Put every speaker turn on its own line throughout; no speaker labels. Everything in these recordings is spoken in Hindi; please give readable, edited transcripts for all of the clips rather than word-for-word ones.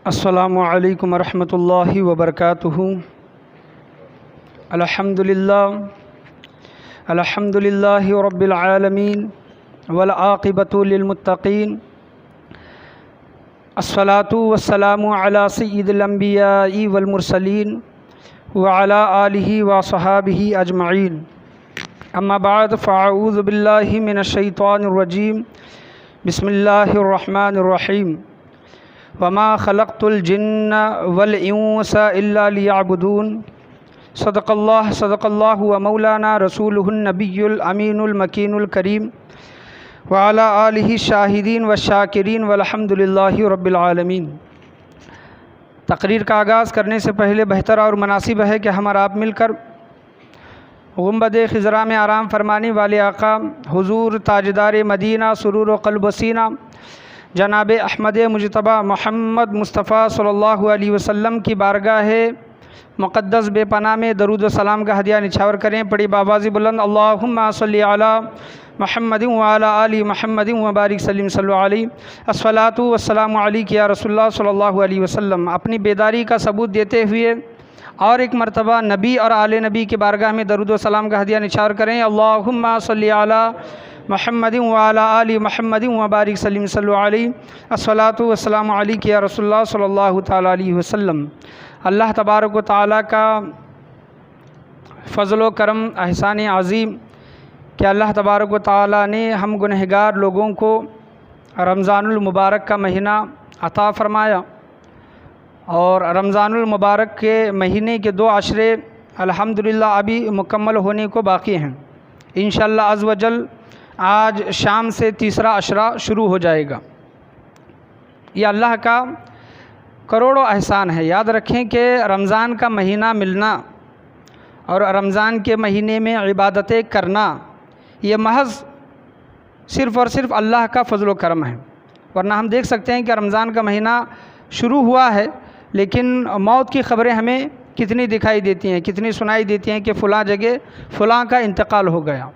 अस्सलामु अलैकुम रहमतुल्लाहि व बरकातुहू। अल्हम्दुलिल्लाहि रब्बिल आलमीन वल आक़िबतु लिल मुत्तक़ीन। अस्सलातु वस्सलामु अला सय्यिदिल अंबियाइ वल मुरसलीन व अला आलिहि व सहाबिहि अजमईन। अम्मा बाद फ़अऊज़ु बिल्लाहि मिनश शैतानिर रजीम। बिस्मिल्लाहिर रहमानिर रहीम। वमा खलक़्तुल जिन्न वल इंसा इल्ला लियअबुदून। सदक़ल्लाहु व मौलाना रसूलुहुन नबियुल अमीनुल मकीनुल करीम व अला आलिहि शाहिदीन व शाकिरीन वल्हम्दुलिल्लाहि रब्बिल आलमीन। तकरीर का आगाज़ करने से पहले बेहतर और मुनासिब है कि हम और आप मिलकर गुंबद खिज़रा में आराम फरमाने वाले आका हुज़ूर ताजदार मदीना सुरूर व क़ल्ब सीना जनाब अहमद मुजतबा मोहम्मद मुस्तफ़ा सल्लल्लाहु अलैहि वसल्लम की बारगाह मुक़द्दस बेपनाह में दरूद व सलाम का हदिया निछावर करें। पड़ी बाबाजी बुलंद अल्लाहुम्मा सल्ली अला मुहम्मदिन व अला आलि मुहम्मदिन व बारिक सल्लिम सल्लु अलैहि अस्सलातु वस्सलामु अलैका या रसूलल्लाह सल्लल्लाहु अलैहि वसल्लम। अपनी बेदारी का सबूत देते हुए और एक मरतबा नबी और आले नबी की बारगाह में दरूद व सलाम का हदिया निछावर करें। अल्लाहुम्मा सल्ली अला मुहम्मदिन व अला आलि मुहम्मदिन व बारिक सल्लिम सल्लु अलैहि अस्सलातु वस्सलामु अलैका या रसूलल्लाह सल्लल्लाहु तआला अलैहि वसल्लम। अल्लाह तबारक व तआला का फ़ज़ल व करम एहसान अज़ीम कि अल्लाह तबारक व तआला ने हम गुनहगार लोगों को रमज़ानुल मुबारक का महीना अता फ़रमाया और रमज़ानुल मुबारक के महीने के 2 अशरे अल्हम्दुलिल्लाह अभी मुकम्मल होने को बाकी हैं। इंशाअल्लाह अज़्ज़ व जल आज शाम से तीसरा अशरा शुरू हो जाएगा। ये अल्लाह का करोड़ों एहसान है। याद रखें कि रमज़ान का महीना मिलना और रमज़ान के महीने में इबादतें करना ये महज़ सिर्फ़ और सिर्फ अल्लाह का फ़ज़ल व करम है। वरना हम देख सकते हैं कि रमज़ान का महीना शुरू हुआ है लेकिन मौत की ख़बरें हमें कितनी दिखाई देती हैं, कितनी सुनाई देती हैं कि फ़लाँ जगह फ़लाँ का इंतकाल हो गया।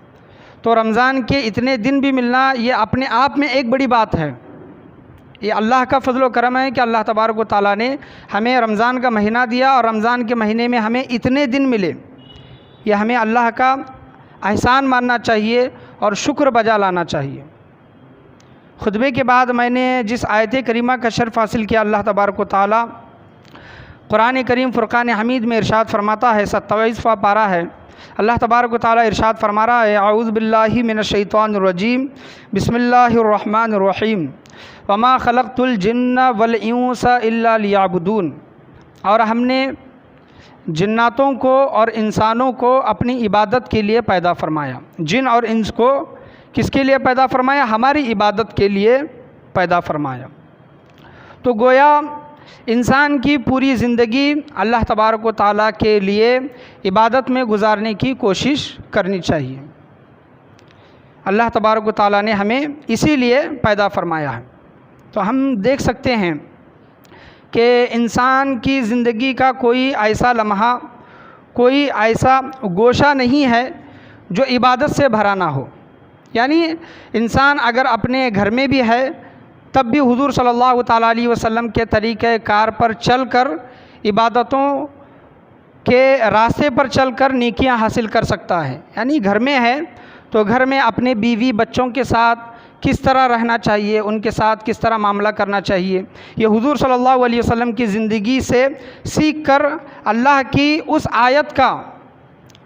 तो रमज़ान के इतने दिन भी मिलना ये अपने आप में एक बड़ी बात है। ये अल्लाह का फ़ज़ल व करम है कि अल्लाह तबारक व तआला ने हमें रमज़ान का महीना दिया और रमज़ान के महीने में हमें इतने दिन मिले। ये हमें अल्लाह का एहसान मानना चाहिए और शुक्र बजा लाना चाहिए। खुतबे के बाद मैंने जिस आयत करीमा का शर्फ़ हासिल किया, अल्लाह तबारक व तआला कुरान करीम फ़ुरक़ान हमीद में इरशाद फरमाता है, 27वां पारा है। अल्लाह तबारक व तआला इरशाद फरमा रहा है, अऊज़ु बिल्लाहि मिनश शैतानिर रजीम बिस्मिल्लाहिर रहमानिर रहीम वमा खलक़्तुल जिन्न वल इंसा इल्ला लियअबुदून। और हमने जिन्नातों को और इंसानों को अपनी इबादत के लिए पैदा फरमाया। जिन और इंस को किसके लिए पैदा फरमाया? हमारी इबादत के लिए पैदा फरमाया। तो गोया इंसान की पूरी ज़िंदगी अल्लाह तबारक व तआला के लिए इबादत में गुजारने की कोशिश करनी चाहिए। अल्लाह तबारक व तआला ने हमें इसीलिए पैदा फरमाया है। तो हम देख सकते हैं कि इंसान की ज़िंदगी का कोई ऐसा लम्हा, कोई ऐसा गोशा नहीं है जो इबादत से भरा ना हो। यानी इंसान अगर अपने घर में भी है तब भी हुज़ूर सल्लल्लाहु तआला अलैहि वसल्लम के तरीक़े कार पर चलकर इबादतों के रास्ते पर चलकर नेकियां हासिल कर सकता है। यानी घर में है तो घर में अपने बीवी बच्चों के साथ किस तरह रहना चाहिए, उनके साथ किस तरह मामला करना चाहिए, ये हुज़ूर सल्लल्लाहु अलैहि वसल्लम की ज़िंदगी से सीख कर अल्लाह की उस आयत का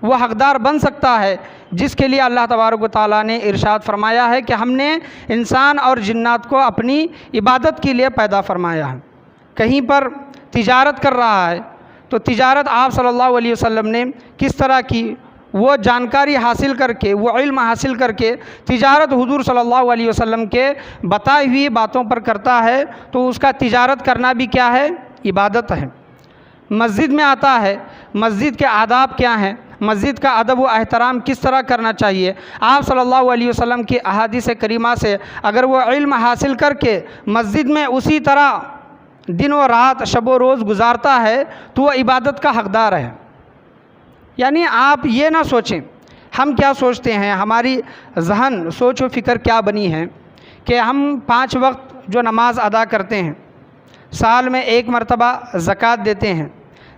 वह हक़दार बन सकता है जिसके लिए अल्लाह तबारक व तआला ने इरशाद फरमाया है कि हमने इंसान और जिन्नात को अपनी इबादत के लिए पैदा फरमाया है। कहीं पर तिजारत कर रहा है तो तिजारत आप सल्लल्लाहु अलैहि वसल्लम ने किस तरह की, वो जानकारी हासिल करके, वो इल्म हासिल करके तिजारत हुज़ूर सल्लल्लाहु अलैहि वसल्लम के बताई हुई बातों पर करता है तो उसका तिजारत करना भी क्या है? इबादत है। मस्जिद में आता है, मस्जिद के आदाब क्या हैं, मस्जिद का अदब व एहतराम किस तरह करना चाहिए, आप सल्लल्लाहु अलैहि वसल्लम की अहादीस करीमा से अगर वो इल्म हासिल करके मस्जिद में उसी तरह दिन व रात शब व रोज़ गुजारता है तो वह इबादत का हक़दार है। यानी आप ये ना सोचें, हम क्या सोचते हैं, हमारी जहन सोच व फ़िक्र क्या बनी है कि हम 5 वक्त जो नमाज अदा करते हैं साल में एक मरतबा ज़कात देते हैं,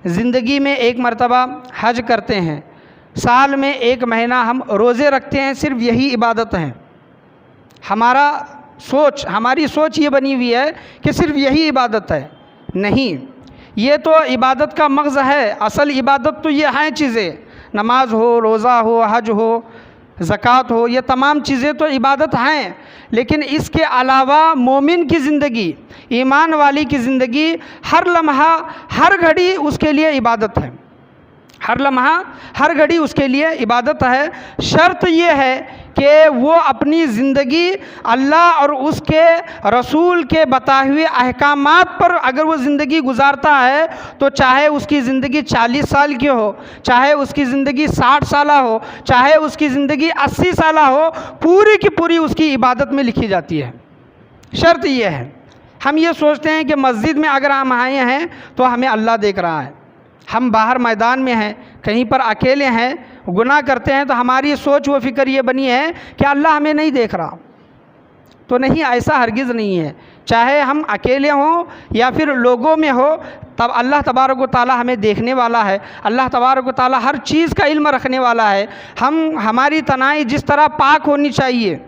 ज़िंदगी में एक मरतबा हज करते हैं, साल में एक महीना हम रोज़े रखते हैं, सिर्फ यही इबादत है। हमारी सोच ये बनी हुई है कि सिर्फ यही इबादत है। नहीं, ये तो इबादत का मग़ज़ है। असल इबादत तो ये हैं चीज़ें, नमाज हो, रोज़ा हो, हज हो, ज़कात हो, ये तमाम चीज़ें तो इबादत हैं। लेकिन इसके अलावा मोमिन की ज़िंदगी, ईमान वाली की ज़िंदगी, हर लम्हा हर घड़ी उसके लिए इबादत है। हर लम्हा हर घड़ी उसके लिए इबादत है। शर्त ये है कि वो अपनी ज़िंदगी अल्लाह और उसके रसूल के बताए हुए अहकामात पर अगर वो ज़िंदगी गुजारता है तो चाहे उसकी ज़िंदगी 40 साल की हो, चाहे उसकी ज़िंदगी 60 साल हो, चाहे उसकी ज़िंदगी 80 साल हो, पूरी की पूरी उसकी इबादत में लिखी जाती है। शर्त ये है। हम ये सोचते हैं कि मस्जिद में अगर हम आए हैं तो हमें अल्लाह देख रहा है, हम बाहर मैदान में हैं, कहीं पर अकेले हैं, गुनाह करते हैं तो हमारी सोच व फ़िक्र ये बनी है कि अल्लाह हमें नहीं देख रहा। तो नहीं, ऐसा हरगिज़ नहीं है। चाहे हम अकेले हों या फिर लोगों में हो, तब अल्लाह तबारक व तआला हमें देखने वाला है। अल्लाह तबारक व तआला हर चीज़ का इल्म रखने वाला है। हमारी तनाई जिस तरह पाक होनी चाहिए,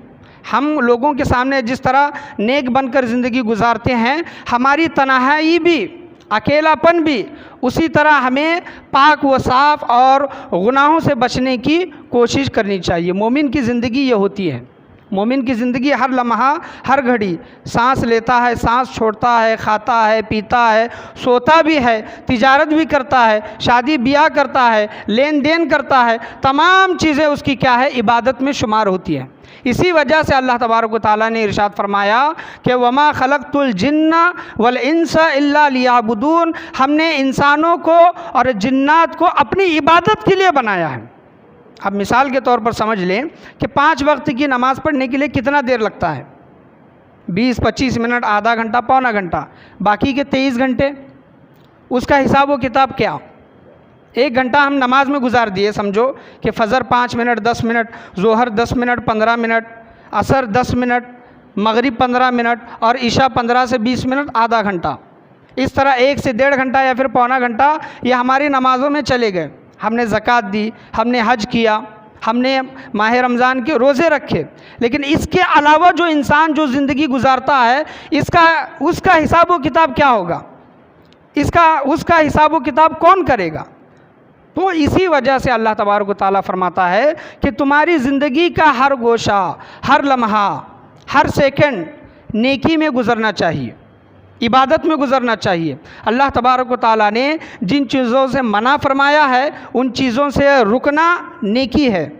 हम लोगों के सामने जिस तरह नेक बनकर ज़िंदगी गुजारते हैं, हमारी तन्हाई भी, अकेलापन भी उसी तरह हमें पाक व साफ़ और गुनाहों से बचने की कोशिश करनी चाहिए। मोमिन की ज़िंदगी ये होती है। मोमिन की ज़िंदगी हर लम्हा हर घड़ी सांस लेता है, सांस छोड़ता है, खाता है, पीता है, सोता भी है, तिजारत भी करता है, शादी ब्याह करता है, लेन देन करता है, तमाम चीज़ें उसकी क्या है, इबादत में शुमार होती है। इसी वजह से अल्लाह तबारक व तआला ने इरशाद फरमाया कि वमा खलक़तुल जिन्ना वल इंसा इल्ला लियाबुदून, हमने इंसानों को और जिन्नात को अपनी इबादत के लिए बनाया है। अब मिसाल के तौर पर समझ लें कि 5 वक्त की नमाज़ पढ़ने के लिए कितना देर लगता है? 20-25 मिनट, आधा घंटा, पौना घंटा। बाकी के 23 घंटे उसका हिसाब व किताब क्या? 1 घंटा हम नमाज में गुजार दिए, समझो कि फ़जर 5 मिनट, 10 मिनट, ज़ोहर 10 मिनट, 15 मिनट, असर 10 मिनट, मगरिब 15 मिनट और इशा 15 से 20 मिनट, आधा घंटा। इस तरह 1 से 1.5 घंटा या फिर पौना घंटा ये हमारी नमाज़ों में चले गए। हमने ज़कात दी, हमने हज किया, हमने माह रमज़ान के रोज़े रखे, लेकिन इसके अलावा जो इंसान जो ज़िंदगी गुजारता है उसका हिसाब व किताब क्या होगा? उसका हिसाब व किताब कौन करेगा? तो इसी वजह से अल्लाह तबारक व तआला फरमाता है कि तुम्हारी ज़िंदगी का हर गोशा, हर लम्हा, हर सेकंड नेकी में गुजरना चाहिए, इबादत में गुजरना चाहिए। अल्लाह तबारक व तआला ने जिन चीज़ों से मना फरमाया है उन चीज़ों से रुकना नेकी है।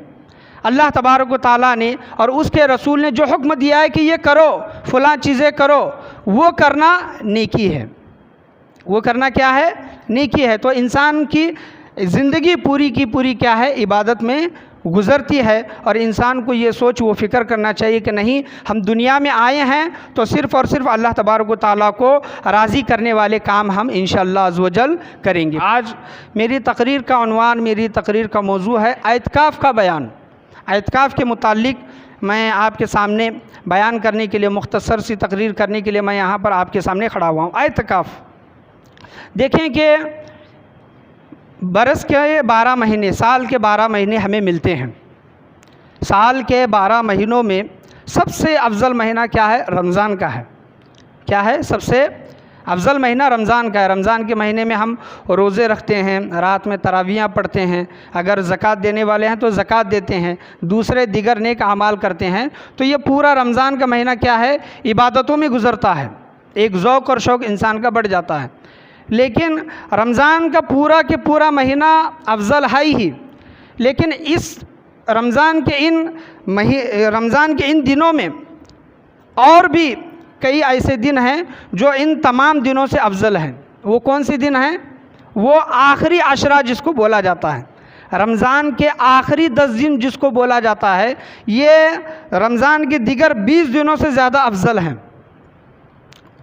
अल्लाह तबारक व तआला ने और उसके रसूल ने जो हुक्म दिया है कि ये करो, फ़लाँ चीज़ें करो, वो करना नेकी है। वो करना क्या है? नेकी है। तो इंसान की ज़िंदगी पूरी की पूरी क्या है? इबादत में गुज़रती है। और इंसान को ये सोच व फ़िक्र करना चाहिए कि नहीं, हम दुनिया में आए हैं तो सिर्फ़ और सिर्फ अल्लाह तबारक व तआला को राज़ी करने वाले काम हम इंशाअल्लाह अज़्ज़ व जल करेंगे। आज मेरी तकरीर का उन्वान, मेरी तकरीर का मौजू है एतिकाफ़ का बयान। एतिकाफ़ के मुतालिक मैं आपके सामने बयान करने के लिए, मुख्तसर सी तकरीर करने के लिए मैं यहाँ पर आपके सामने खड़ा हुआ हूँ। एतिकाफ़ देखें कि बरस के 12 महीने, साल के 12 महीने हमें मिलते हैं। साल के 12 महीनों में सबसे अफजल महीना क्या है? रमज़ान का है। क्या है? सबसे अफजल महीना रमज़ान का है। रमज़ान के महीने में हम रोज़े रखते हैं, रात में तरावियाँ पढ़ते हैं, अगर ज़कात देने वाले हैं तो ज़कात देते हैं, दूसरे दिगर नेक अमाल करते हैं। तो ये पूरा रमज़ान का महीना क्या है? इबादतों में गुज़रता है। एक ज़ौक़ और शौक़ इंसान का बढ़ जाता है। लेकिन रमज़ान का पूरा के पूरा महीना अफजल है ही, लेकिन इस रमज़ान के इन दिनों में और भी कई ऐसे दिन हैं जो इन तमाम दिनों से अफजल हैं। वो कौन से दिन हैं? वो आखिरी अशरा जिसको बोला जाता है, रमज़ान के आखिरी 10 दिन जिसको बोला जाता है, ये रमज़ान के दिगर 20 दिनों से ज़्यादा अफजल हैं।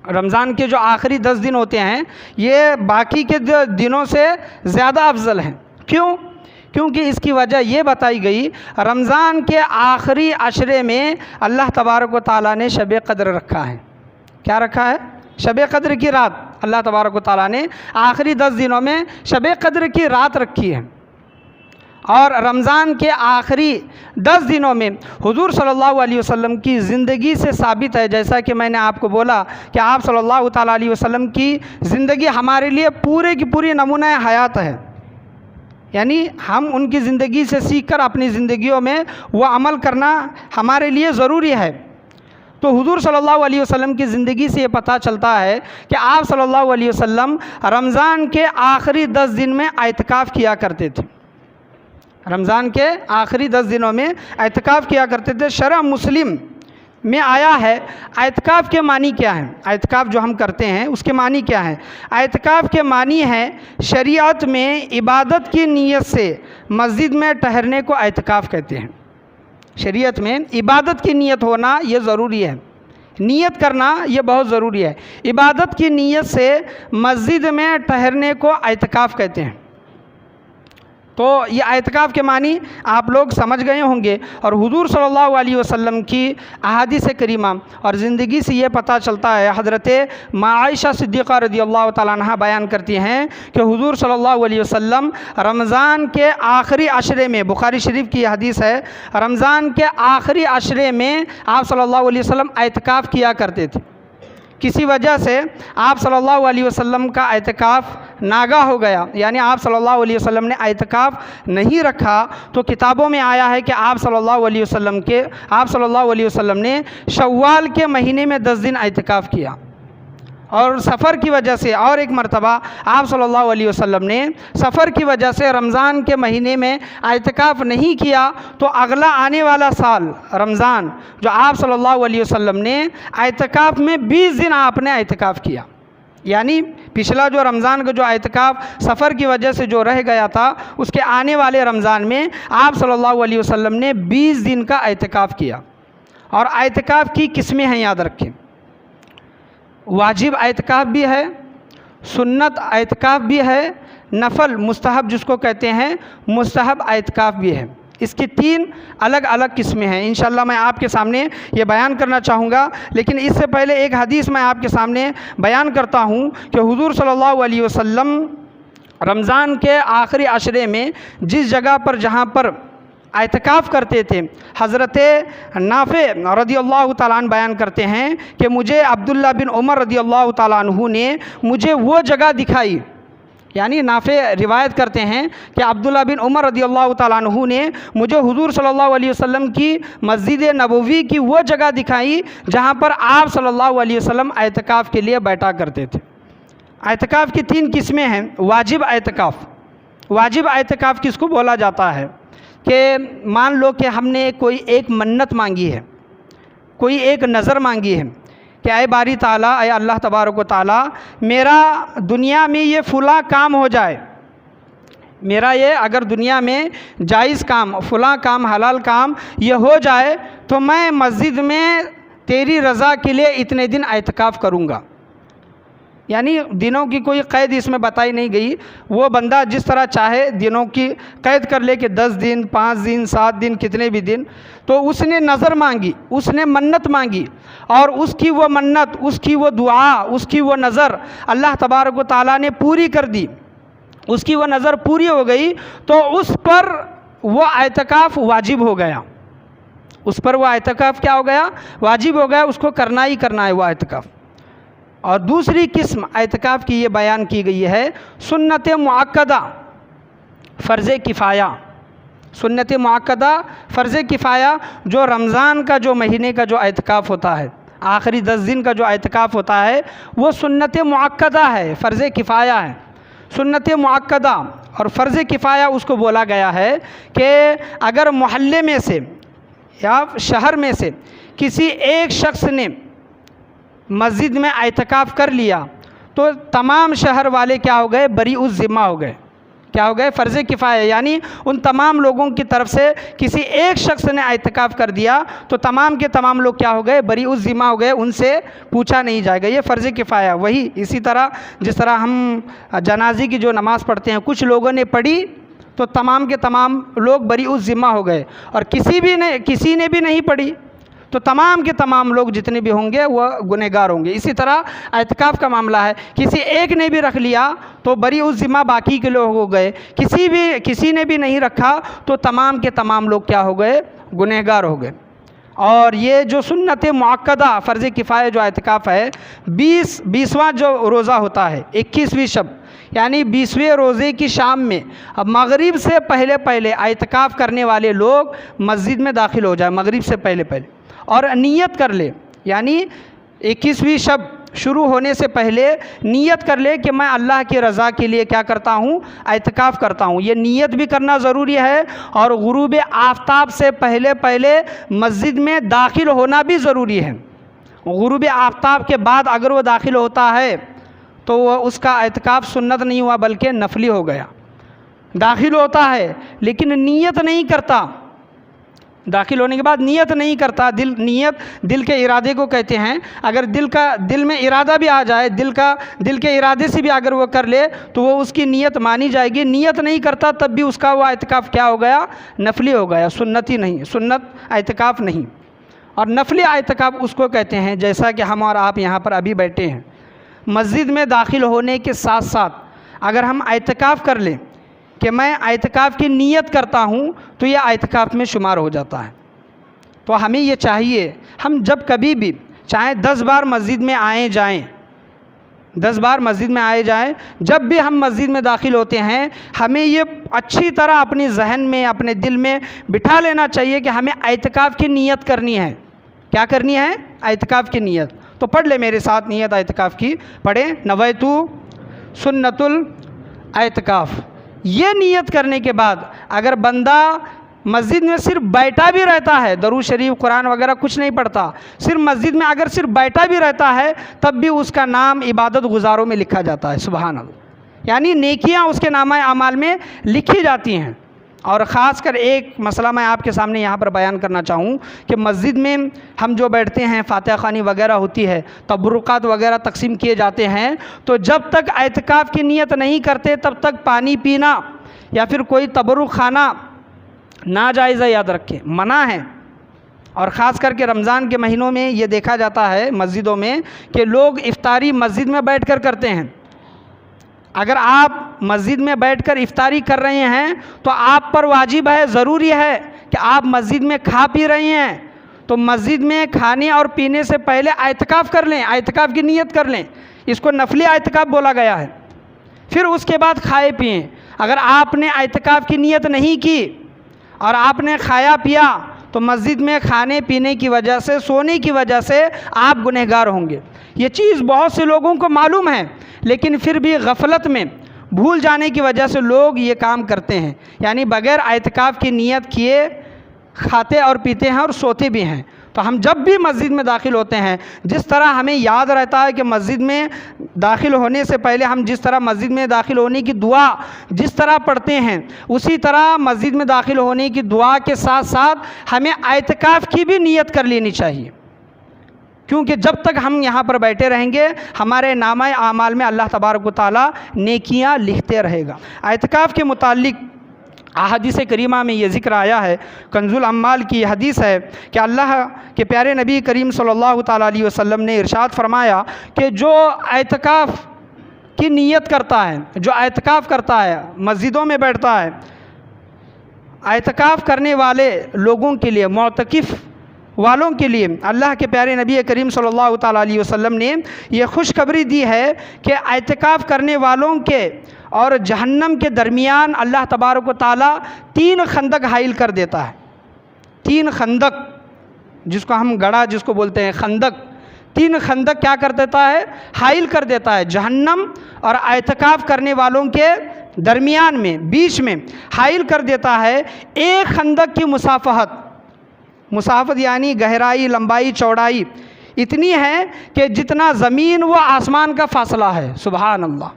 रमज़ान के जो आखिरी 10 दिन होते हैं ये बाकी के दिनों से ज़्यादा अफजल हैं। क्यों? क्योंकि इसकी वजह ये बताई गई, रमज़ान के आखिरी अशरे में अल्लाह तबारक व तआला ने शब क़द्र रखा है। क्या रखा है? शब क़द्र की रात। अल्लाह तबारक व तआला ने आखिरी 10 दिनों में शब क़द्र की रात रखी है। और रमज़ान के आखिरी 10 दिनों में हुज़ूर सल्लल्लाहु अलैहि वसल्लम की ज़िंदगी से साबित है, जैसा कि मैंने आपको बोला कि आप सल्लल्लाहु ताला अलैहि वसल्लम की ज़िंदगी हमारे लिए पूरे की पूरी नमूना हयात है। यानी हम उनकी ज़िंदगी से सीखकर अपनी ज़िंदगियों में वो अमल करना हमारे लिए ज़रूरी है। तो हुज़ूर सल्लल्लाहु अलैहि वसल्लम की ज़िंदगी से ये पता चलता है कि आप सल्लल्लाहु अलैहि वसल्लम रमज़ान के आखिरी 10 दिन में इत्तिकाफ़ किया करते थे। रमज़ान के आखिरी 10 दिनों में इत्तिकाफ़ किया करते थे। शरह मुस्लिम में आया है इत्तिकाफ़ के मानी क्या है। इत्तिकाफ़ जो हम करते हैं उसके मानी क्या है। इत्तिकाफ़ के मानी है शरीयत में इबादत की नीयत से मस्जिद में ठहरने को इत्तिकाफ़ कहते हैं। शरीयत में इबादत की नीयत होना ये ज़रूरी है, नीयत करना ये बहुत ज़रूरी है। इबादत की नीयत से मस्जिद में ठहरने को इत्तिकाफ़ कहते हैं। तो ये इत्तिकाफ़ के मानी आप लोग समझ गए होंगे। और हुज़ूर सल्लल्लाहु अलैहि वसल्लम की अहादीस करीमा और ज़िंदगी से ये पता चलता है। हज़रत आयशा सिद्दीक़ा रज़ियल्लाहु ताला अन्हा बयान करती हैं कि हुज़ूर सल्लल्लाहु अलैहि वसल्लम रमज़ान के आखिरी अशरे में, बुखारी शरीफ की हदीस है, रमज़ान के आखिरी अशरे में आप सल्लल्लाहु अलैहि वसल्लम इत्तिकाफ़ किया करते थे। किसी वजह से आप सल्लल्लाहु अलैहि वसल्लम का इत्तिकाफ़ नागा हो गया, यानी आप सल्लल्लाहु अलैहि वसल्लम ने इत्तिकाफ़ नहीं रखा। तो किताबों में आया है कि आप सल्लल्लाहु अलैहि वसल्लम ने शव्वाल के महीने में 10 दिन इत्तिकाफ़ किया। और सफ़र की वजह से और एक मरतबा आप सल्लल्लाहु अलैहि वसल्लम ने सफ़र की वजह से रमज़ान के महीने में इत्तिकाफ़ नहीं किया। तो अगला आने वाला साल रमज़ान जो आप सल्लल्लाहु अलैहि वसल्लम ने इत्तिकाफ़ में 20 दिन आपने इत्तिकाफ़ किया। यानी पिछला जो रमज़ान का जो इत्तिकाफ़ सफ़र की वजह से जो रह गया था, उसके आने वाले रमज़ान में आप सल्लल्लाहु अलैहि वसल्लम ने 20 दिन का इत्तिकाफ़ किया। और इत्तिकाफ़ की किस्में हैं, याद रखें। वाजिब इत्तिकाफ़ भी है, सुन्नत इत्तिकाफ़ भी है, नफल मुस्तहब जिसको कहते हैं मुस्तहब इत्तिकाफ़ भी है। इसकी 3 अलग अलग किस्में हैं। इंशाअल्लाह मैं आपके सामने ये बयान करना चाहूँगा। लेकिन इससे पहले एक हदीस मैं आपके सामने बयान करता हूँ कि हुज़ूर सल्लल्लाहु अलैहि वसल्लम रमज़ान के आखिरी अशरे में जिस जगह पर जहाँ पर इत्तिकाफ़ करते थे, हज़रत नाफ़े रज़ियल्लाहु ताला अन्हु बयान करते हैं कि मुझे अब्दुल्ला बिन उमर रज़ियल्लाहु ताला अन्हु ने मुझे वो जगह दिखाई। यानी नाफ़े रिवायत करते हैं कि अब्दुल्ला बिन उमर रज़ियल्लाहु ताला अन्हु ने मुझे हुज़ूर सल्लल्लाहु अलैहि वसल्लम की मस्जिद नबवी की वो जगह दिखाई जहाँ पर आप सल्लल्लाहु अलैहि वसल्लम इत्तिकाफ़ के लिए बैठा करते थे। इत्तिकाफ़ की 3 किस्में हैं। वाजिब इत्तिकाफ़, वाजिब इत्तिकाफ़ किसको बोला जाता है कि मान लो कि हमने कोई एक मन्नत मांगी है, कोई एक नज़र मांगी है कि अय बारी ताला, अय अल्लाह तबारक व ताला, मेरा दुनिया में ये फ़ुला काम हो जाए, मेरा ये अगर दुनिया में जायज़ काम, फ़ुला काम, हलाल काम ये हो जाए तो मैं मस्जिद में तेरी रज़ा के लिए इतने दिन इत्तिकाफ़ करूँगा। यानी दिनों की कोई क़ैद इसमें बताई नहीं गई। वो बंदा जिस तरह चाहे दिनों की क़ैद कर ले कि 10 दिन, 5 दिन, 7 दिन, कितने भी दिन। तो उसने नज़र मांगी, उसने मन्नत मांगी और उसकी वो मन्नत, उसकी वो दुआ, उसकी वो नज़र अल्लाह तबारक व तआला ने पूरी कर दी, उसकी वो नज़र पूरी हो गई। तो उस पर वो इत्तिकाफ़ वाजिब हो गया, उस पर वो इत्तिकाफ़ क्या हो गया, वाजिब हो गया, उसको करना ही करना है वो इत्तिकाफ़। और दूसरी किस्म इत्तिकाफ़ की ये बयान की गई है सुन्नत मुअक्कदा, फ़र्ज़ किफ़ाया। सुन्नत मुअक्कदा, फ़र्ज़ किफ़ाया जो रमज़ान का जो महीने का जो इत्तिकाफ़ होता है, आखिरी 10 दिन का जो इत्तिकाफ़ होता है, वो सुन्नत मुअक्कदा है, फ़र्ज़ किफ़ाया है। सुन्नत मुअक्कदा और फ़र्ज़ किफ़ाया उसको बोला गया है कि अगर मोहल्ले में से या शहर में से किसी एक शख्स ने मस्जिद में इत्तिकाफ़ कर लिया तो तमाम शहर वाले क्या हो गए, बरी उस ज़िम्मा हो गए। क्या हो गए, फ़र्ज़ किफ़ाया। यानी उन तमाम लोगों की तरफ से किसी एक शख्स ने इत्तिकाफ़ कर दिया तो तमाम के तमाम लोग क्या हो गए, बरी उस ज़िम्मा हो गए, उनसे पूछा नहीं जाएगा। ये फ़र्ज़ किफ़ाया। वही इसी तरह जिस तरह हम जनाज़े की जो नमाज़ पढ़ते हैं, कुछ लोगों ने पढ़ी तो तमाम के तमाम लोग बरी उस ज़िम्मा हो गए, और किसी ने भी नहीं पढ़ी तो तमाम के तमाम लोग जितने भी होंगे वह गुनहगार होंगे। इसी तरह एतकाफ़ का मामला है, किसी एक ने भी रख लिया तो बरी उस ज़िम्मा बाकी के लोग हो गए, किसी ने भी नहीं रखा तो तमाम के तमाम लोग क्या हो गए, गुनहगार हो गए। और ये जो सुन्नत मुअक्कदा फ़र्ज़ किफ़ाया जो एतकाफ़ है, 20वां जो रोज़ा होता है 21वीं शब यानी 20वें रोज़े की शाम में अब मगरिब से पहले पहले एतकाफ़ करने वाले लोग मस्जिद में दाखिल हो जाए, मगरिब से पहले पहले, और नियत कर ले, यानी 21वीं शब शुरू होने से पहले नियत कर ले कि मैं अल्लाह की रज़ा के लिए क्या करता हूँ, एतकाफ़ करता हूँ। ये नियत भी करना ज़रूरी है और गुरूब आफ्ताब से पहले पहले मस्जिद में दाखिल होना भी ज़रूरी है। गुरूब आफ्ताब के बाद अगर वो दाखिल होता है तो वह उसका एतकाफ़ सुन्नत नहीं हुआ बल्कि नफली हो गया। दाखिल होता है लेकिन नियत नहीं करता, दाखिल होने के बाद नियत नहीं करता, नियत दिल के इरादे को कहते हैं। अगर दिल में इरादा भी आ जाए, दिल के इरादे से भी अगर वो कर ले तो वो उसकी नियत मानी जाएगी। नियत नहीं करता तब भी उसका वो एतकाफ़ क्या हो गया, नफली हो गया, सुन्नती नहीं, सुन्नत एतकाफ़ नहीं। और नफली एतकाफ़ उसको कहते हैं जैसा कि हम और आप यहाँ पर अभी बैठे हैं, मस्जिद में दाखिल होने के साथ साथ अगर हम एतकाफ़ कर लें कि मैं एतकाफ़ की नियत करता हूँ तो यह एतकाफ़ में शुमार हो जाता है। तो हमें ये चाहिए, हम जब कभी भी चाहे 10 बार मस्जिद में आए जाएं, 10 बार मस्जिद में आए जाएं, जब भी हम मस्जिद में दाखिल होते हैं हमें ये अच्छी तरह अपने जहन में, अपने दिल में बिठा लेना चाहिए कि हमें एतकाफ़ की नियत करनी है। क्या करनी है, एतकाफ़ की नियत। तो पढ़ ले मेरे साथ नियत एतकाफ़ की, पढ़े, नवैतु सुन्नतुल एतकाफ़। ये नियत करने के बाद अगर बंदा मस्जिद में सिर्फ बैठा भी रहता है, दरूद शरीफ कुरान वगैरह कुछ नहीं पढ़ता, सिर्फ मस्जिद में अगर सिर्फ बैठा भी रहता है तब भी उसका नाम इबादत गुजारों में लिखा जाता है। सुभान अल्लाह, यानी नेकियां उसके नामा अमाल में लिखी जाती हैं। और ख़ास कर एक मसला मैं आपके सामने यहाँ पर बयान करना चाहूँ कि मस्जिद में हम जो बैठते हैं, फातिहा ख़वानी वगैरह होती है, तबरुकात वगैरह तकसीम किए जाते हैं, तो जब तक एतकाफ़ की नियत नहीं करते तब तक पानी पीना या फिर कोई तबरुक खाना नाजायज़ है, याद रखें, मना है। और ख़ास करके रमज़ान के महीनों में ये देखा जाता है मस्जिदों में कि लोग इफ्तारी मस्जिद में बैठ कर करते हैं। अगर आप मस्जिद में बैठकर इफ्तारी कर रहे हैं तो आप पर वाजिब है, ज़रूरी है कि आप मस्जिद में खा पी रहे हैं तो मस्जिद में खाने और पीने से पहले एतकाफ़ कर लें, एतकाफ़ की नियत कर लें। इसको नफली एतकाफ़ बोला गया है। फिर उसके बाद खाए पिएँ। अगर आपने एतकाफ़ की नियत नहीं की और आपने खाया पिया तो मस्जिद में खाने पीने की वजह से, सोने की वजह से आप गुनहगार होंगे। ये चीज़ बहुत से लोगों को मालूम है लेकिन फिर भी गफलत में, भूल जाने की वजह से लोग ये काम करते हैं, यानी बग़ैर एतकाफ़ की नियत किए खाते और पीते हैं और सोते भी हैं। तो हम जब भी मस्जिद में दाखिल होते हैं, जिस तरह हमें याद रहता है कि मस्जिद में दाखिल होने से पहले हम जिस तरह मस्जिद में दाखिल होने की दुआ जिस तरह पढ़ते हैं, उसी तरह मस्जिद में दाखिल होने की दुआ के साथ साथ हमें एतकाफ़ की भी नियत कर लेनी चाहिए। क्योंकि जब तक हम यहाँ पर बैठे रहेंगे हमारे नामा आमाल में अल्लाह तबारक व तआला नेकियां लिखते रहेगा। एतकाफ़ के मुताल्लिक़ अहादीस करीमा में ये ज़िक्र आया है, कंजुल अम्माल की हदीस है कि अल्लाह के प्यारे नबी करीम सल्लल्लाहु ताला अलैहि वसल्लम ने इरशाद फरमाया कि जो एतकाफ़ की नियत करता है, जो एतकाफ़ करता है, मस्जिदों में बैठता है, एतकाफ़ करने वाले लोगों के लिए, मुअतकिफ़ वालों के लिए अल्लाह के प्यारे नबी करीम सल्लल्लाहु ताला अलैहि वसल्लम ने यह खुशखबरी दी है कि एतकाफ़ करने वालों के और जहन्नम के दरमियान अल्लाह तबारक व तआला 3 खंदक हाइल कर देता है। 3 खंदक, जिसको हम गड़ा जिसको बोलते हैं खंदक, 3 खंदक क्या कर देता है, हाइल कर देता है। जहन्नम और एतकाफ़ करने वालों के दरमियान में, बीच में हाइल कर देता है। एक खंदक की मुसाफत यानी गहराई, लंबाई, चौड़ाई इतनी है कि जितना ज़मीन व आसमान का फ़ासला है। सुभान अल्लाह,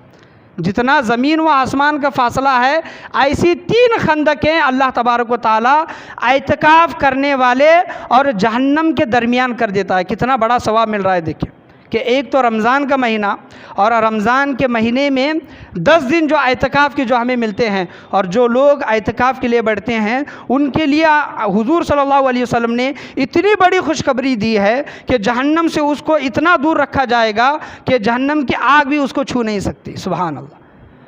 जितना ज़मीन व आसमान का फ़ासला है, ऐसी 3 खंदकें अल्लाह तबारक व तआला एतकाफ़ करने वाले और जहन्नम के दरमियान कर देता है। कितना बड़ा सवाब मिल रहा है, देखिए कि एक तो रमज़ान का महीना, और रमज़ान के महीने में 10 दिन जो एतकाफ़ के जो हमें मिलते हैं, और जो लोग एतकाफ़ के लिए बैठते हैं उनके लिए हुज़ूर सल्लल्लाहु अलैहि वसल्लम ने इतनी बड़ी खुशखबरी दी है कि जहन्नम से उसको इतना दूर रखा जाएगा कि जहन्नम की आग भी उसको छू नहीं सकती। सुभान अल्लाह।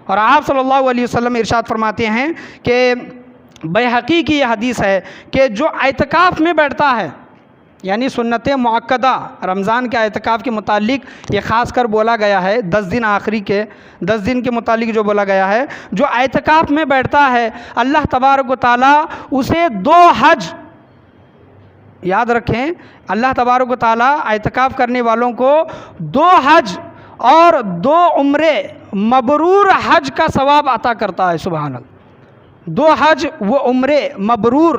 और आप सल्लल्लाहु अलैहि वसल्लम इरशाद फरमाते हैं कि बैहक़ी की यह हदीस है कि जो एतकाफ़ में बैठता है, यानी सुन्नत मुअक्कदा रमज़ान के एतकाफ़ के मुतालिक ये ख़ास कर बोला गया है, 10 दिन आखिरी के 10 दिन के मुतालिक जो बोला गया है, जो एतकाफ़ में बैठता है अल्लाह तबारक व तआला उसे 2 हज, याद रखें, अल्लाह तबारक व तआला एतकाफ़ करने वालों को 2 हज और 2 उम्रे मबरूर हज का सवाब अता करता है। सुभान अल्लाह। 2 हज वो उम्रे मबरूर,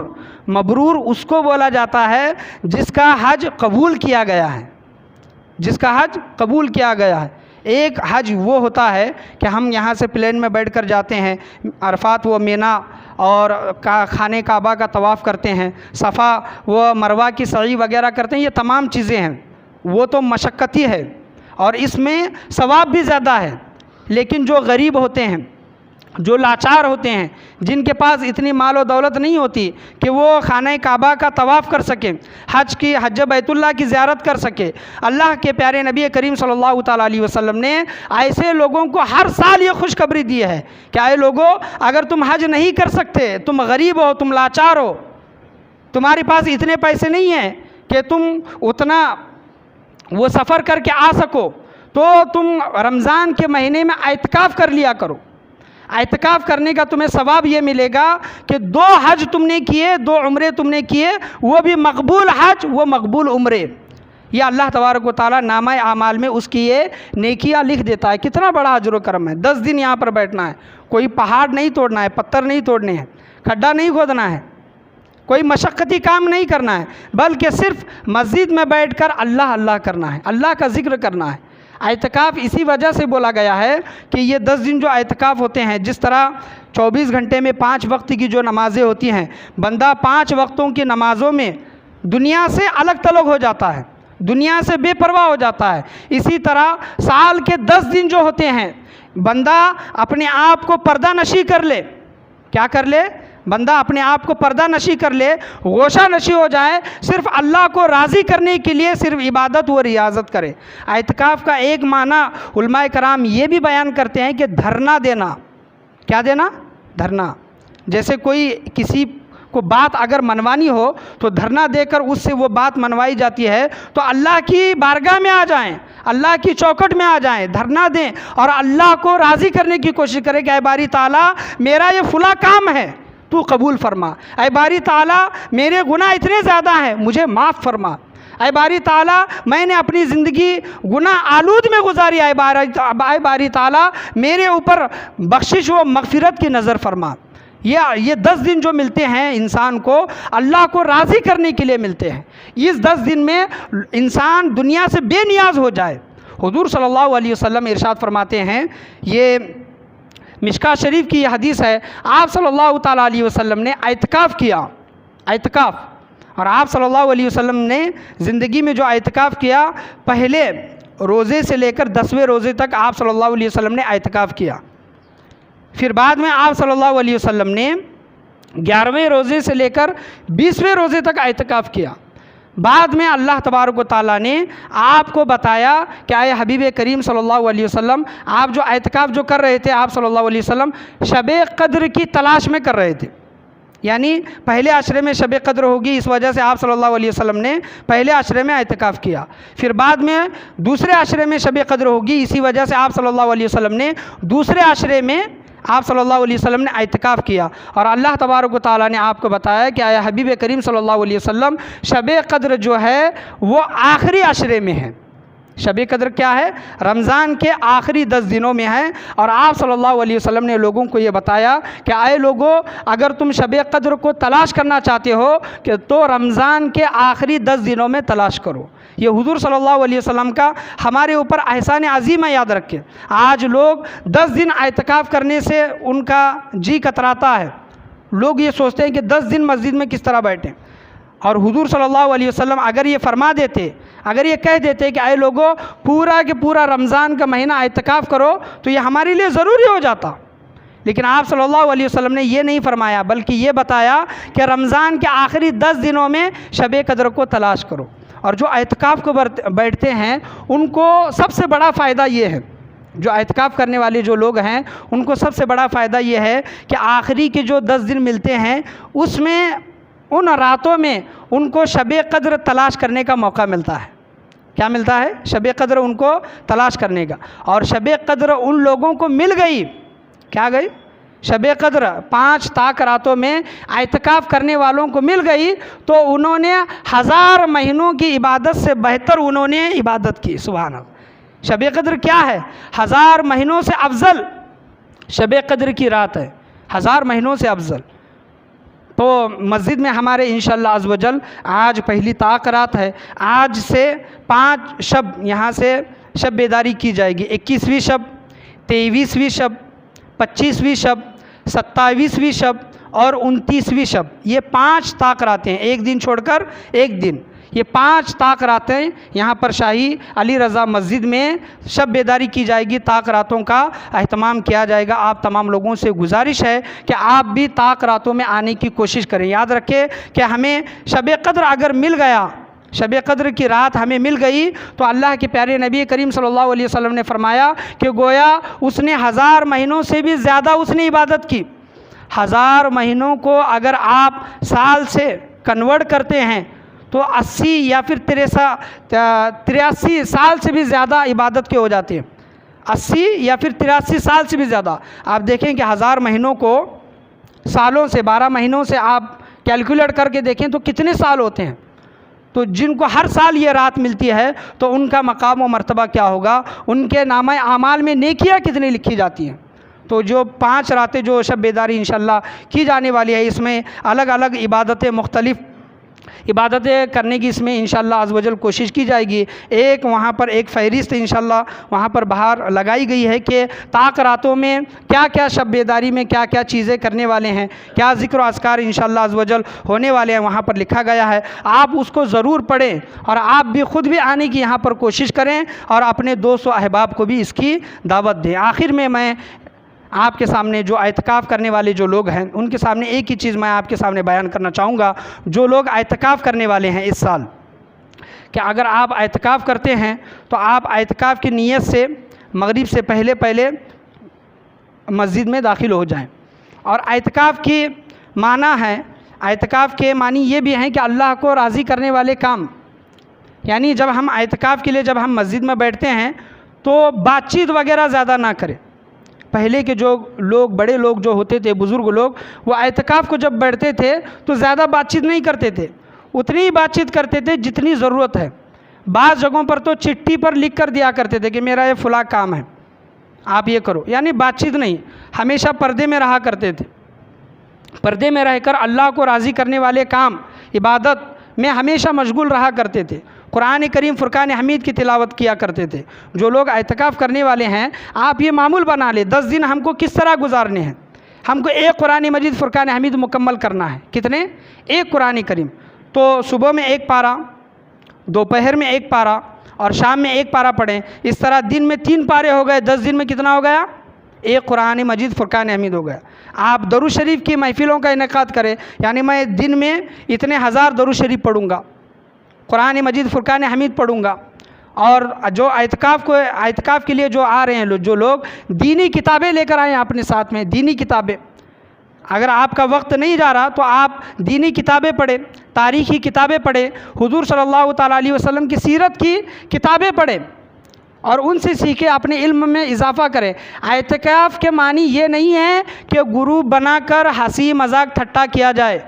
मबरूर उसको बोला जाता है जिसका हज कबूल किया गया है, जिसका हज कबूल किया गया है। एक हज वो होता है कि हम यहाँ से प्लेन में बैठकर जाते हैं अरफात व मीना और खाने काबा का तवाफ़ करते हैं, सफ़ा व मरवा की सई वगैरह करते हैं, ये तमाम चीज़ें हैं, वो तो मशक्क़ती है और इसमें सवाब भी ज़्यादा है। लेकिन जो गरीब होते हैं, जो लाचार होते हैं, जिनके पास इतनी माल और दौलत नहीं होती कि वो खाना काबा का तवाफ़ कर सकें, हज बैतुल्लाह की ज़ियारत कर सके, अल्लाह के प्यारे नबी करीम सल्लल्लाहु ताला अलैहि वसल्लम ने ऐसे लोगों को हर साल ये खुशखबरी दी है कि आए लोगों, अगर तुम हज नहीं कर सकते, तुम गरीब हो, तुम लाचार हो, तुम्हारे पास इतने पैसे नहीं हैं कि तुम उतना वो सफ़र करके आ सको, तो तुम रमज़ान के महीने में एतकाफ़ कर लिया करो। एतकाफ़ करने का तुम्हें सवाब ये मिलेगा कि 2 हज तुमने किए, 2 उम्रे तुमने किए, वो भी मकबूल हज, वो मकबूल उम्रे। ये अल्लाह तबारक व तआला नामा आमाल में उसकी ये नेकियां लिख देता है। कितना बड़ा अजर करम है। 10 दिन यहाँ पर बैठना है, कोई पहाड़ नहीं तोड़ना है, पत्थर नहीं तोड़ने हैं, खड्डा नहीं खोदना है, कोई मशक्क़ती काम नहीं करना है, बल्कि सिर्फ मस्जिद में बैठकर अल्लाह अल्लाह करना है, अल्लाह का ज़िक्र करना है। एतकाफ़ इसी वजह से बोला गया है कि ये 10 दिन जो एतकाफ़ होते हैं, जिस तरह 24 घंटे में 5 वक्त की जो नमाज़ें होती हैं, बंदा 5 वक्तों की नमाज़ों में दुनिया से अलग थलग हो जाता है, दुनिया से बेपरवाह हो जाता है। इसी तरह साल के 10 दिन जो होते हैं, बंदा अपने आप को पर्दा नशी कर ले। क्या कर ले? बंदा अपने आप को पर्दा नशी कर ले, गोशा नशी हो जाए, सिर्फ अल्लाह को राज़ी करने के लिए सिर्फ इबादत व रियाज़त करे। एतकाफ़ का एक माना उलमाए कराम ये भी बयान करते हैं कि धरना देना। क्या देना? धरना। जैसे कोई किसी को बात अगर मनवानी हो तो धरना देकर उससे वो बात मनवाई जाती है, तो अल्लाह की बारगाह में आ जाएं, अल्लाह की चौखट में आ जाएं, धरना दें और अल्लाह को राज़ी करने की कोशिश करें कि ऐ बारी ताला, मेरा ये फुला काम है, तू कबूल फरमा। ऐ बारी ताला, मेरे गुनाह इतने ज़्यादा हैं, मुझे माफ़ फरमा। ऐ बारी ताला, मैंने अपनी ज़िंदगी गुनाह आलूद में गुजारी। ऐ बारी ताला, मेरे ऊपर बख्शिश व मग़फ़िरत की नज़र फरमा। ये 10 दिन जो मिलते हैं इंसान को, अल्लाह को राज़ी करने के लिए मिलते हैं। इस 10 दिन में इंसान दुनिया से बेनियाज हो जाए। हुज़ूर सल्लल्लाहु अलैहि वसल्लम इरशाद फरमाते हैं, ये मिशका शरीफ की यह हदीस है, आप सल्लल्लाहु ताला अलैहि वसल्लम ने एतकाफ़ किया, एतकाफ़। और आप सल्लल्लाहु अलैहि वसल्लम ने ज़िंदगी में जो एतकाफ़ किया, पहले रोज़े से लेकर 10वें रोज़े तक आप सल्लल्लाहु अलैहि वसल्लम ने एतकाफ़ किया। फिर बाद में आप सल्लल्लाहु अलैहि वसल्लम ने 11वें रोज़े से लेकर 20वें रोज़े तक एतकाफ़ किया। बाद में अल्लाह तबारक व तआला ने आपको बताया कि आए हबीब करीम सल्लल्लाहु अलैहि वसल्लम, आप जो एतकाफ़ जो कर रहे थे, आप सल्लल्लाहु अलैहि वसल्लम शब क़द्र की तलाश में कर रहे थे। यानी पहले अशरे में शब क़द्र होगी, इस वजह से आप सल्लल्लाहु अलैहि वसल्लम ने पहले अशरे में एतकाफ़ किया। फिर बाद में दूसरे अशरे में शब क़द्र होगी, इसी वजह से आप सल्लल्लाहु अलैहि वसल्लम ने दूसरे अशरे में आप सल्लल्लाहु अलैहि वसल्लम ने एतकाफ़ किया। और अल्लाह तबारक व तआला ने आपको बताया कि आया हबीब करीम सल्लल्लाहु अलैहि वसल्लम, शब क़द्र जो है वो आखिरी अशरे में है। शब क़द्र क्या है? रमज़ान के आखिरी 10 दिनों में है। और आप सल्लल्लाहु अलैहि वसल्लम ने लोगों को ये बताया कि आए लोगों, अगर तुम शब क़द्र को तलाश करना चाहते हो कि तो रमज़ान के आखिरी 10 दिनों में तलाश करो। ये हुज़ूर सल्लल्लाहु अलैहि वसल्लम का हमारे ऊपर एहसान अज़ीम है, याद रखें। आज लोग 10 दिन एतकाफ़ करने से उनका जी कतराता है। लोग ये सोचते हैं कि 10 दिन मस्जिद में किस तरह बैठें। और हुजूर सल्लल्लाहु अलैहि वसल्लम अगर ये फरमा देते, अगर ये कह देते कि आए लोगों पूरा के पूरा रमज़ान का महीना इत्तिकाफ़ करो, तो ये हमारे लिए ज़रूरी हो जाता। लेकिन आप सल्लल्लाहु अलैहि वसल्लम ने ये नहीं फरमाया, बल्कि ये बताया कि रमज़ान के आखिरी 10 दिनों में शब कद्र को तलाश करो। और जो इत्तिकाफ़ को बैठते हैं उनको सबसे बड़ा फ़ायदा ये है, जो इत्तिकाफ़ करने वाले जो लोग हैं उनको सबसे बड़ा फ़ायदा ये है कि आखिरी के जो 10 दिन मिलते हैं उसमें उन रातों में उनको शब कद्र तलाश करने का मौका मिलता है। क्या मिलता है? शब कद्र उनको तलाश करने का। और शब कद्र उन लोगों को मिल गई, क्या गई? शब कद्र 5 ताक रातों में इत्तिकाफ़ करने वालों को मिल गई, तो उन्होंने 1000 महीनों की इबादत से बेहतर उन्होंने इबादत की। सुभान अल्लाह। शब कद्र क्या है? 1000 महीनों से अफजल शब कद्र की रात है, 1000 महीनों से अफजल। तो मस्जिद में हमारे इंशाअल्लाह अज़्ज़ वजल आज पहली ताक रात है। आज से 5 शब यहाँ से शब बेदारी की जाएगी। 21वीं शब, 23वीं शब, 25वीं शब, 27वीं शब और 29वीं शब। ये 5 ताक रातें हैं, एक दिन छोड़कर एक दिन। ये 5 ताक रातें यहाँ पर शाही अली रज़ा मस्जिद में शब बेदारी की जाएगी, ताक रातों का अहतमाम किया जाएगा। आप तमाम लोगों से गुजारिश है कि आप भी ताक रातों में आने की कोशिश करें। याद रखें कि हमें शब कद्र अगर मिल गया, शब कद्र की रात हमें मिल गई, तो अल्लाह के प्यारे नबी करीम सल्लल्लाहु अलैहि वसल्लम ने फरमाया कि गोया उसने 1000 महीनों से भी ज़्यादा उसने इबादत की। 1000 महीनों को अगर आप साल से कन्वर्ट करते हैं तो 80 या फिर 83 साल से भी ज़्यादा इबादत के हो जाते हैं। 80 या फिर 83 साल से भी ज़्यादा। आप देखें कि 1000 महीनों को सालों से, 12 महीनों से आप कैलकुलेट करके देखें तो कितने साल होते हैं। तो जिनको हर साल ये रात मिलती है तो उनका मकाम व मर्तबा क्या होगा, उनके नामा आमाल में नेकियां कितनी लिखी जाती हैं। तो जो 5 रातें जो शब बेदारी इंशाअल्लाह की जाने वाली है, इसमें अलग अलग इबादतें, मुख्तलिफ़ इबादतें करने की इसमें इंशाअल्लाह अज़्ज़ वजल कोशिश की जाएगी। एक वहाँ पर एक फ़हरिस्त इंशाअल्लाह वहाँ पर बाहर लगाई गई है कि ताक रातों में क्या क्या शब बेदारी में क्या क्या चीज़ें करने वाले हैं, क्या ज़िक्र अस्कार इंशाअल्लाह अज़्ज़ वजल होने वाले हैं, वहाँ पर लिखा गया है। आप उसको ज़रूर पढ़ें और आप भी ख़ुद भी आने की यहाँ पर कोशिश करें और अपने दोस्त व अहबाब को भी इसकी दावत दें। आखिर में मैं आपके सामने जो इत्तिकाफ़ करने वाले जो लोग हैं उनके सामने एक ही चीज़ मैं आपके सामने बयान करना चाहूँगा। जो लोग इत्तिकाफ़ करने वाले हैं इस साल, कि अगर आप इत्तिकाफ़ करते हैं तो आप इत्तिकाफ़ की नीयत से मगरिब से पहले पहले मस्जिद में दाखिल हो जाएं। और इत्तिकाफ़ की माना है, इत्तिकाफ़ के मानी ये भी हैं कि अल्लाह को राज़ी करने वाले काम। यानी जब हम इत्तिकाफ़ के लिए जब हम मस्जिद में बैठते हैं तो बातचीत वगैरह ज़्यादा ना करें। पहले के जो लोग, बड़े लोग जो होते थे, बुज़ुर्ग लोग, वो इत्तिकाफ़ को जब बैठते थे तो ज़्यादा बातचीत नहीं करते थे, उतनी ही बातचीत करते थे जितनी ज़रूरत है। बाज़ जगहों पर तो चिट्ठी पर लिख कर दिया करते थे कि मेरा ये फ़लाँ काम है, आप ये करो। यानी बातचीत नहीं, हमेशा पर्दे में रहा करते थे। पर्दे में रहकर अल्लाह को राज़ी करने वाले काम, इबादत में हमेशा मशगूल रहा करते थे। कुरान करीम, फ़ुरक़ान हमीद की तिलावत किया करते थे। जो लोग इत्तिकाफ़ करने वाले हैं, आप ये मामूल बना लें 10 दिन हमको किस तरह गुजारने हैं। हमको एक कुरान मजीद फ़ुरक़ान हमीद मुकम्मल करना है। कितने? एक कुरान करीम। तो सुबह में 1 पारा, दोपहर में 1 पारा और शाम में 1 पारा पढ़ें। इस तरह दिन में 3 पारे हो गए। 10 दिन में कितना हो गया? एक कुरान मजीद फ़ुरक़ान हमीद हो गया। आप दरूद शरीफ की महफ़िलों का इनेकाद करें, यानी मैं दिन में इतने 1000 दरूद शरीफ पढ़ूँगा, कुरान मजीद फ़ुरक़ान हमीद पढ़ूँगा। और जो इत्तिकाफ़ के लिए जो आ रहे हैं जो लोग, दीनी किताबें लेकर आएँ अपने साथ में। दीनी किताबें, अगर आपका वक्त नहीं जा रहा तो आप दीनी किताबें पढ़ें, तारीख़ी किताबें पढ़ें, हुज़ूर सल्लल्लाहु तआला अलैहि वसल्लम की सीरत की किताबें पढ़ें और उनसे सीखें, अपने इल्म में इजाफ़ा करें। इत्तिकाफ़ के मानी ये नहीं है कि गुरु बनाकर हंसी मजाक ठट्टा किया जाए।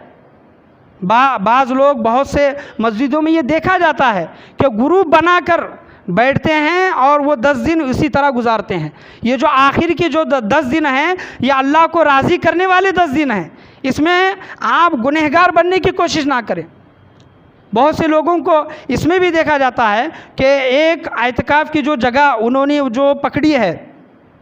बाज़ लोग, बहुत से मस्जिदों में ये देखा जाता है कि गुरु बनाकर बैठते हैं और वो 10 दिन इसी तरह गुजारते हैं। ये जो आखिर के जो 10 दिन हैं, ये अल्लाह को राज़ी करने वाले 10 दिन हैं। इसमें आप गुनहगार बनने की कोशिश ना करें। बहुत से लोगों को इसमें भी देखा जाता है कि एक इत्तिकाफ़ की जो जगह उन्होंने जो पकड़ी है,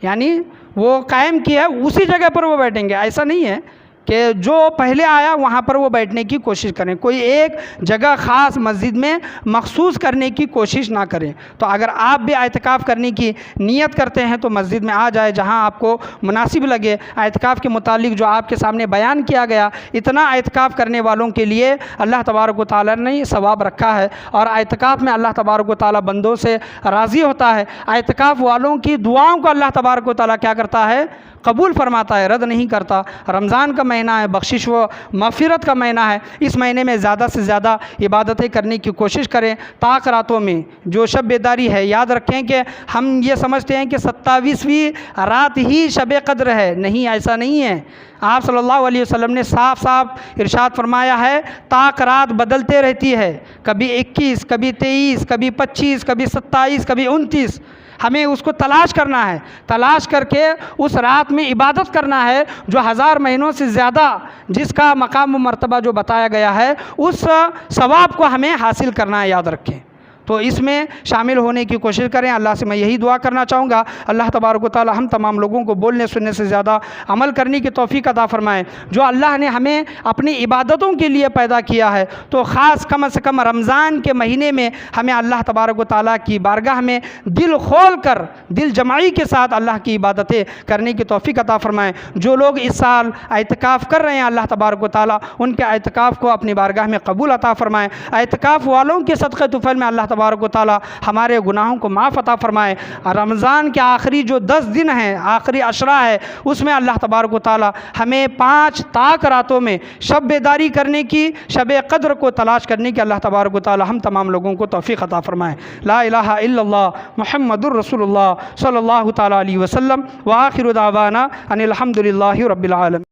यानी वो कायम की है, उसी जगह पर वो बैठेंगे। ऐसा नहीं है कि जो पहले आया वहाँ पर वो बैठने की कोशिश करें, कोई एक जगह ख़ास मस्जिद में मखसूस करने की कोशिश ना करें। तो अगर आप भी एतकाफ़ करने की नीयत करते हैं तो मस्जिद में आ जाए जहाँ आपको मुनासिब लगे। एतकाफ़ के मुतालिक जो आपके सामने बयान किया गया, इतना एतकाफ़ करने वालों के लिए अल्लाह तबारक व तआला ने सवाब रखा है। और एतकाफ़ में अल्लाह तबारक व तआला बंदों से राज़ी होता है। एतकाफ़ वालों की दुआओं को अल्लाह तबारक व तआला क्या करता है, कबूल फरमाता है, रद्द नहीं करता। रमज़ान का महीना है, बख्शिश व मग़फ़िरत का महीना है। इस महीने में ज़्यादा से ज़्यादा इबादतें करने की कोशिश करें। ताक रातों में जो शब बेदारी है, याद रखें कि हम ये समझते हैं कि 27वीं रात ही शब क़द्र है, नहीं, ऐसा नहीं है। आप सल्लल्लाहु अलैहि वसल्लम ने साफ साफ इरशाद फरमाया है, ताक रात बदलते रहती है, कभी 21, कभी 23, कभी 25, कभी 27, कभी 29। हमें उसको तलाश करना है, तलाश करके उस रात में इबादत करना है जो 1000 महीनों से ज़्यादा जिसका मकाम व मर्तबा जो बताया गया है, उस सवाब को हमें हासिल करना है, याद रखें। तो इसमें शामिल होने की कोशिश करें। अल्लाह से मैं यही दुआ करना चाहूँगा, अल्लाह तबारक व तआला हम तमाम लोगों को बोलने सुनने से ज़्यादा अमल करने की तौफ़ीक़ अता फ़रमाए। जो अल्लाह ने हमें अपनी इबादतों के लिए पैदा किया है, तो ख़ास कम से कम रमज़ान के महीने में हमें अल्लाह तबारक व तआला की बारगाह में दिल खोल कर, दिल जमाई के साथ अल्लाह की इबादतें करने की तौफ़ीक़ अता फ़रमाए। जो लोग इस साल एतकाफ़ कर रहे हैं, अल्लाह तबारक व तआला उनके एतकाफ़ को अपनी बारगाह में कबूल अता फ़रमाए। एतकाफ़ वालों के सदक़े तुफ़ैल में अल्लाह तबारक व तआला हमारे गुनाहों को माफ़ अता फ़रमाए। रमज़ान के आखिरी जो 10 दिन हैं, आखिरी अशरा है, उसमें अल्लाह तबारक व तआला हमें 5 ताक रातों में शब बेदारी करने की, शब क़द्र को तलाश करने की अल्लाह तबारक व तआला हम तमाम लोगों को तौफ़ीक़ अता फ़रमाए। ला इलाहा इल्लल्लाह मुहम्मदुर रसूलुल्लाह सल्लल्लाहु तआला अलैहि वसल्लम व आखिरु दावाना अनिल हम्दुलिल्लाहि रब्बिल आलमीन।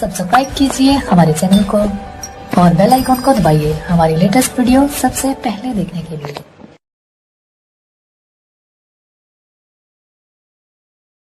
सब्सक्राइब कीजिए हमारे चैनल को और बेल आइकॉन को दबाइए हमारी लेटेस्ट वीडियो सबसे पहले देखने के लिए।